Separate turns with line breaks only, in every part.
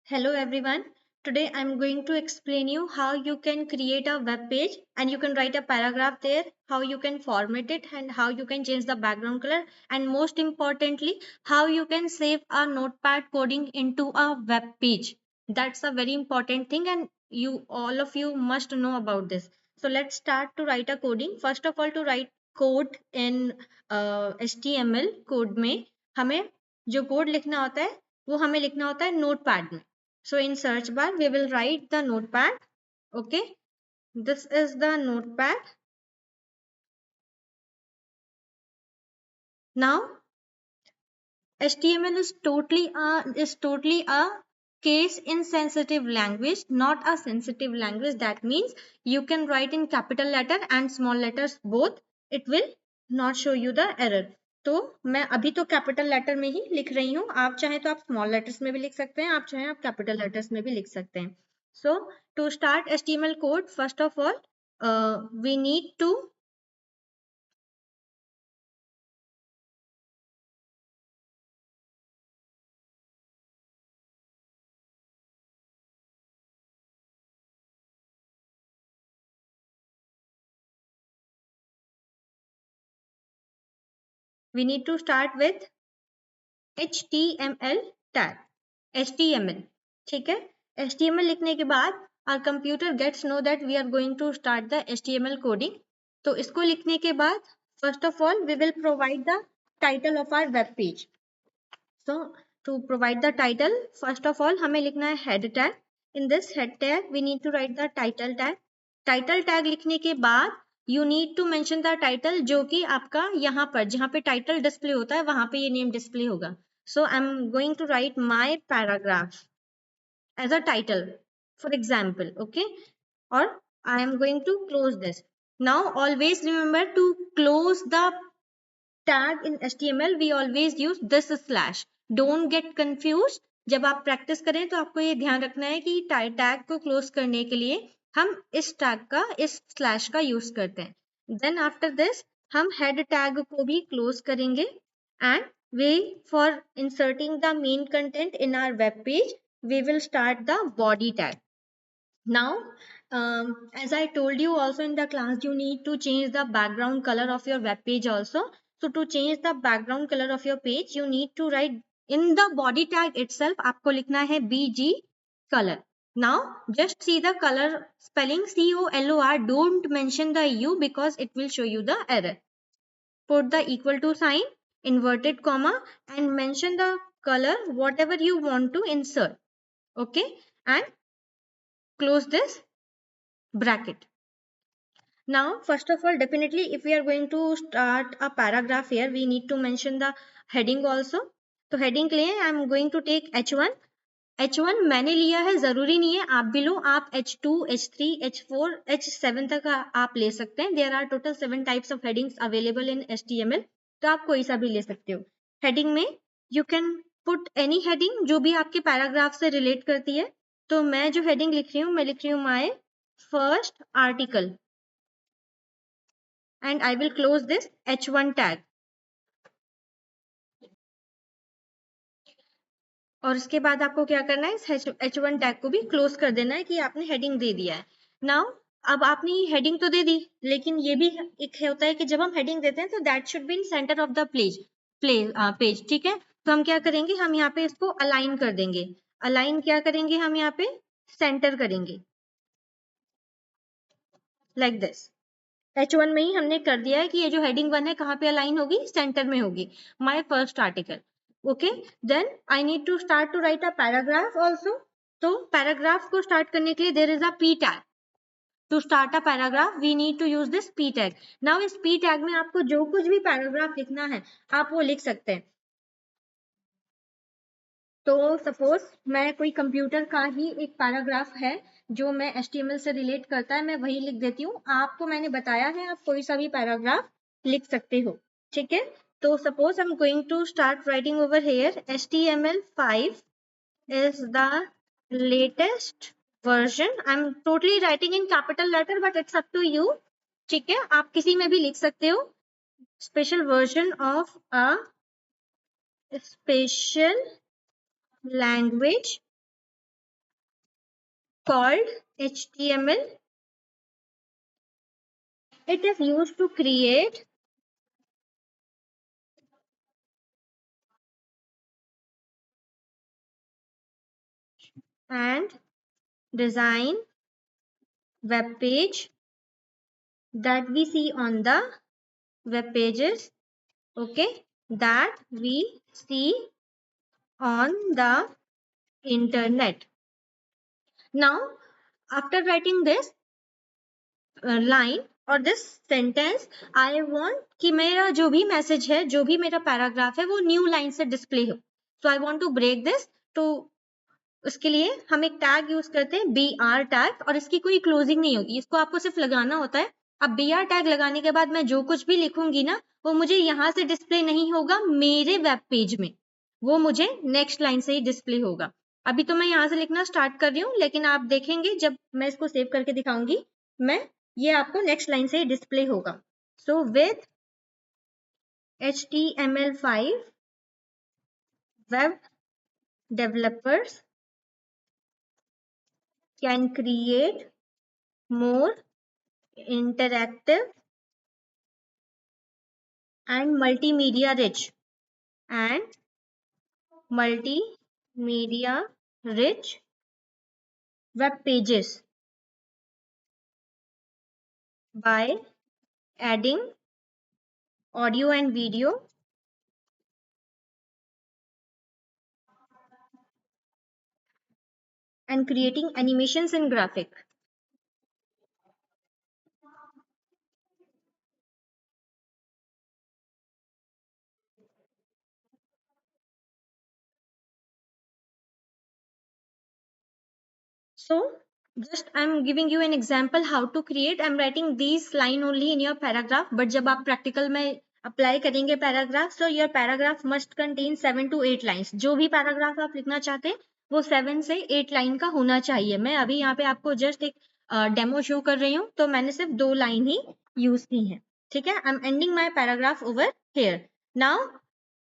Hello everyone. Today I'm going to explain you how you can create a web page and you can write a paragraph there, how you can format it and how you can change the background color, and most importantly how you can save a notepad coding into a web page. That's a very important thing and you all of you must know about this. So let's start to write a coding. First of all, to write code in HTML code में हमें जो code लिखना होता है वो हमें लिखना होता है नोटपैड में. So in search bar, we will write the notepad. Okay. This is the notepad. Now, HTML is totally a case insensitive language, not a sensitive language. That means you can write in capital letter and small letters both. It will not show you the error. तो मैं अभी तो capital letter में ही लिख रही हूँ. आप चाहें तो आप स्मॉल लेटर्स में भी लिख सकते हैं, आप चाहें आप कैपिटल लेटर्स में भी लिख सकते हैं. So to start HTML code, first of all, we need to start with HTML tag. HTML. ठीक है. HTML लिखने के बाद our computer gets know that we are going to start the HTML coding. तो इसको लिखने के बाद first of all we will provide the title of our web page. So to provide the title, first of all हमें लिखना है head tag. In this head tag we need to write the title tag. Title tag लिखने के बाद you need to mention the title जो कि आपका यहाँ पर जहाँ पे title display होता है वहाँ पे ये name display होगा. So I'm going to write my paragraph as a title, for example. Okay. Or I am going to close this. Now always remember to close the tag in HTML. We always use this slash. Don't get confused. जब आप practice करें तो आपको ये ध्यान रखना है कि टैग को क्लोज करने के लिए हम इस टैग का इस स्लैश का यूज करते हैं. देन आफ्टर दिस हम हेड टैग को भी क्लोज करेंगे and we for inserting the main content in our web page we will start the body tag. Now as I told you also in the class, you need to change the background color of your web page also. So to change the background color of your page you need to write in the body tag itself. आपको लिखना है bg color. Now just see the color spelling color. Don't mention the u because it will show you the error. Put the equal to sign, inverted comma, and mention the color whatever you want to insert. Okay. And close this bracket. Now, first of all, definitely if we are going to start a paragraph here, we need to mention the heading also. तो heading के लिए I am going to take H1. H1 मैंने लिया है, जरूरी नहीं है आप भी लो. आप H2, H3, H4, H7 तक आप ले सकते हैं. There are total 7 types of headings available in HTML. तो आप कोई सा भी ले सकते हो. Heading में you can put any heading जो भी आपके पैराग्राफ से रिलेट करती है. तो मैं जो हेडिंग लिख रही हूँ, मैं लिख रही हूँ my first article. And I will close this H1 tag. और उसके बाद आपको क्या करना है, इस H1 टैग को भी क्लोज कर देना है कि आपने हेडिंग दे दिया है. नाउ अब आपने हेडिंग तो दे दी, लेकिन ये भी एक होता है कि जब हम हेडिंग देते हैं तो that should be in centre of the page. ठीक है. तो हम क्या करेंगे, हम यहाँ पे इसको अलाइन कर देंगे. अलाइन क्या करेंगे, हम यहाँ पे सेंटर करेंगे लाइक दिस. H1 में ही हमने कर दिया है कि ये जो हेडिंग 1 है कहाँ पे अलाइन होगी, सेंटर में होगी. My first article. Okay. Then I need to start to write a paragraph also. तो पैराग्राफ को स्टार्ट करने के लिए there is a p tag. To start a paragraph we need to use this p tag. Now इस p tag में आपको जो कुछ भी पैराग्राफ लिखना है आप वो लिख सकते हैं. तो सपोज मैं कोई कंप्यूटर का ही एक पैराग्राफ है जो मैं HTML से रिलेट करता है, मैं वही लिख देती हूँ. आपको मैंने बताया है आप कोई सा भी पैराग्राफ लिख सकते हो. ठीक है. तो suppose I am going to start writing over here HTML5 is the latest version. I'm totally writing in capital letter but it's up to you. ठीक है. आप किसी में भी लिख सकते हो. Special version of a special language called HTML. It is used to create and design web page that we see on the web pages, okay, that we see on the internet. Now, after writing this line और this sentence, I want कि मेरा जो भी message है, जो भी मेरा paragraph है, वो न्यू लाइन से डिस्प्ले हो. So I want to break this. तो उसके लिए हम एक टैग यूज करते हैं, BR टैग, और इसकी कोई क्लोजिंग नहीं होगी, इसको आपको सिर्फ लगाना होता है. अब BR टैग लगाने के बाद मैं जो कुछ भी लिखूंगी ना, वो मुझे यहाँ से डिस्प्ले नहीं होगा मेरे वेब पेज में, वो मुझे नेक्स्ट लाइन से ही डिस्प्ले होगा. अभी तो मैं यहाँ से लिखना स्टार्ट कर रही हूँ, लेकिन आप देखेंगे जब मैं इसको सेव करके दिखाऊंगी, मैं ये आपको नेक्स्ट लाइन से ही डिस्प्ले होगा. So with HTML5 web developers can create more interactive and multimedia rich web pages by adding audio and video and creating animations and graphic. So just I'm giving you an example how to create. I'm writing these line only in your paragraph, but जब आप practical में apply करेंगे paragraph, so your paragraph must contain 7 to 8 lines. जो भी paragraph आप लिखना चाहते हैं वो 7 से 8 लाइन का होना चाहिए. मैं अभी यहाँ पे आपको जस्ट एक डेमो शो कर रही हूँ, तो मैंने सिर्फ 2 लाइन ही यूज की है. ठीक है, I am ending my paragraph over here. Now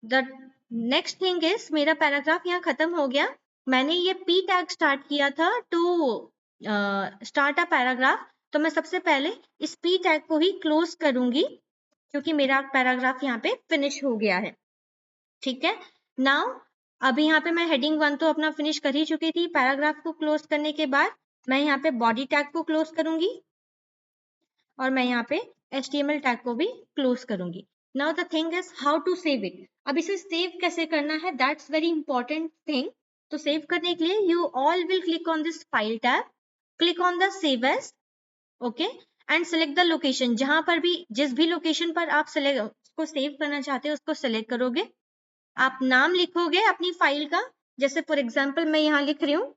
the next thing is, मेरा पैराग्राफ यहाँ खत्म हो गया. मैंने ये P टैग स्टार्ट किया था टू स्टार्ट अ पैराग्राफ, तो मैं सबसे पहले इस P टैग को ही क्लोज करूंगी, क्योंकि मेरा पैराग्राफ यहाँ पे फिनिश हो गया है. ठीक है, नाउ अभी यहाँ पे मैं हेडिंग 1 तो अपना फिनिश कर ही चुकी थी. पैराग्राफ को क्लोज करने के बाद मैं यहाँ पे बॉडी टैग को क्लोज करूंगी और मैं यहाँ पे HTML टैग को भी क्लोज करूंगी. Now the thing is how to save it. अब इसे सेव कैसे करना है, दैट्स वेरी इंपॉर्टेंट थिंग. तो सेव करने के लिए you all will click on this file tab, click on the save as, okay, and select the location. जहां पर भी, जिस भी लोकेशन पर आप उसको सेव करना चाहते हो उसको सेलेक्ट करोगे. आप नाम लिखोगे अपनी फाइल का, जैसे फॉर एग्जाम्पल मैं यहाँ लिख रही हूँ,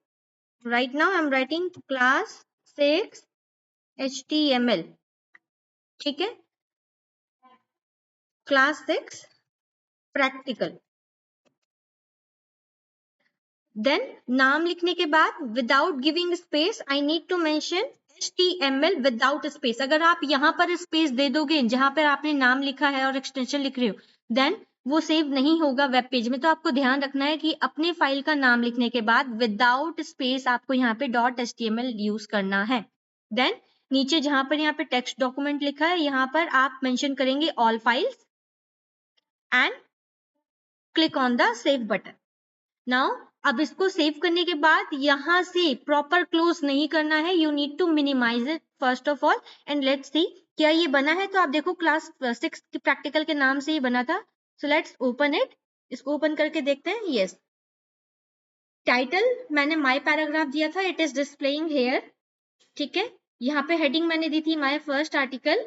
right now I am writing class 6 HTML. ठीक है, क्लास 6 प्रैक्टिकल. देन नाम लिखने के बाद without giving space I need to mention HTML without space. अगर आप यहाँ पर स्पेस दे दोगे जहां पर आपने नाम लिखा है और एक्सटेंशन लिख रहे हो, देन वो सेव नहीं होगा वेब पेज में. तो आपको ध्यान रखना है कि अपने फाइल का नाम लिखने के बाद विदाउट स्पेस आपको यहाँ पे .html यूज करना है. देन नीचे जहां पर यहाँ पे टेक्स्ट डॉक्यूमेंट लिखा है, यहाँ पर आप मेंशन करेंगे all files and click on the save button. Now अब इसको सेव करने के बाद यहां से प्रॉपर क्लोज नहीं करना है, you need to minimise it first of all. And let's see क्या ये बना है. तो आप देखो क्लास 6 की प्रैक्टिकल के नाम से ही बना था. So let's open it. इसको ओपन करके देखते हैं. यस, टाइटल मैंने माय पैराग्राफ दिया था, इट इज डिस्प्लेइंग हेयर. ठीक है, यहाँ पे हेडिंग मैंने दी थी माय फर्स्ट आर्टिकल,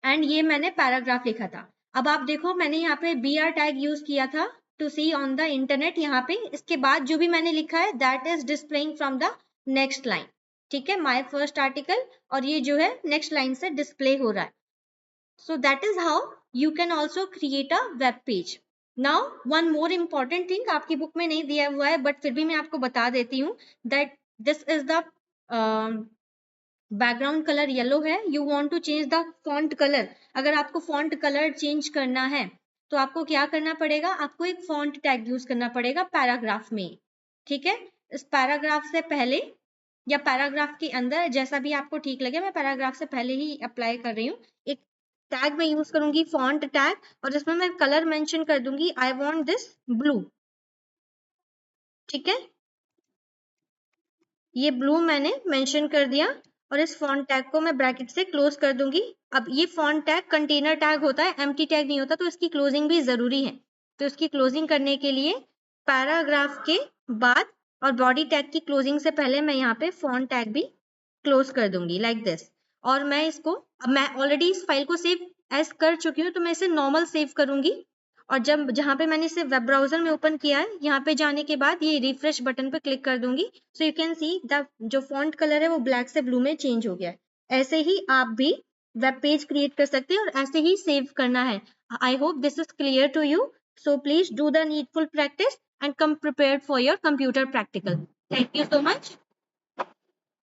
एंड ये मैंने पैराग्राफ लिखा था. अब आप देखो मैंने यहाँ पे BR टैग यूज किया था to see on the internet. यहाँ पे इसके बाद जो भी मैंने लिखा है that is displaying from the next line. ठीक है, माय फर्स्ट आर्टिकल, और ये जो है नेक्स्ट लाइन से डिस्प्ले हो रहा है. So that is how you can also create a web page. Now one more important thing, आपकी बुक में नहीं दिया हुआ है बट फिर भी मैं आपको बता देती हूँ, that this is the background colour yellow है. You want to change the font colour. अगर आपको फॉन्ट कलर चेंज करना है तो आपको क्या करना पड़ेगा, आपको एक फॉन्ट टैग यूज करना पड़ेगा पैराग्राफ में. ठीक है, इस पैराग्राफ से पहले या पैराग्राफ के अंदर, जैसा भी आपको ठीक लगे। मैं पैराग्राफ से पहले ही अप्लाई कर रही हूँ। एक टैग मैं यूज करूंगी, फॉन्ट टैग, और इसमें मैं कलर मेंशन कर दूंगी, आई वांट दिस ब्लू। ठीक है, ये ब्लू मैंने मेंशन कर दिया और इस फॉन्ट टैग को मैं ब्रैकेट से क्लोज कर दूंगी। अब ये फॉन्ट टैग कंटेनर टैग होता है, एम्प्टी टैग नहीं होता, तो इसकी क्लोजिंग भी जरूरी है। तो इसकी क्लोजिंग करने के लिए पैराग्राफ के बाद और बॉडी टैग की क्लोजिंग से पहले मैं यहाँ पे फॉन्ट टैग भी क्लोज कर दूंगी लाइक दिस। और मैं इसको, अब मैं ऑलरेडी इस फाइल को सेव एज कर चुकी हूँ, तो मैं इसे नॉर्मल सेव करूंगी। और जब जहाँ पे मैंने इसे वेब ब्राउजर में ओपन किया है, यहाँ पे जाने के बाद ये रिफ्रेश बटन पे क्लिक कर दूंगी। So you can see the जो फॉन्ट कलर है वो ब्लैक से ब्लू में चेंज हो गया है। ऐसे ही आप भी वेब पेज क्रिएट कर सकते हैं और ऐसे ही सेव करना है। I hope this is clear to you. So please do the needful practice and come prepared for your computer practical. Thank you so much.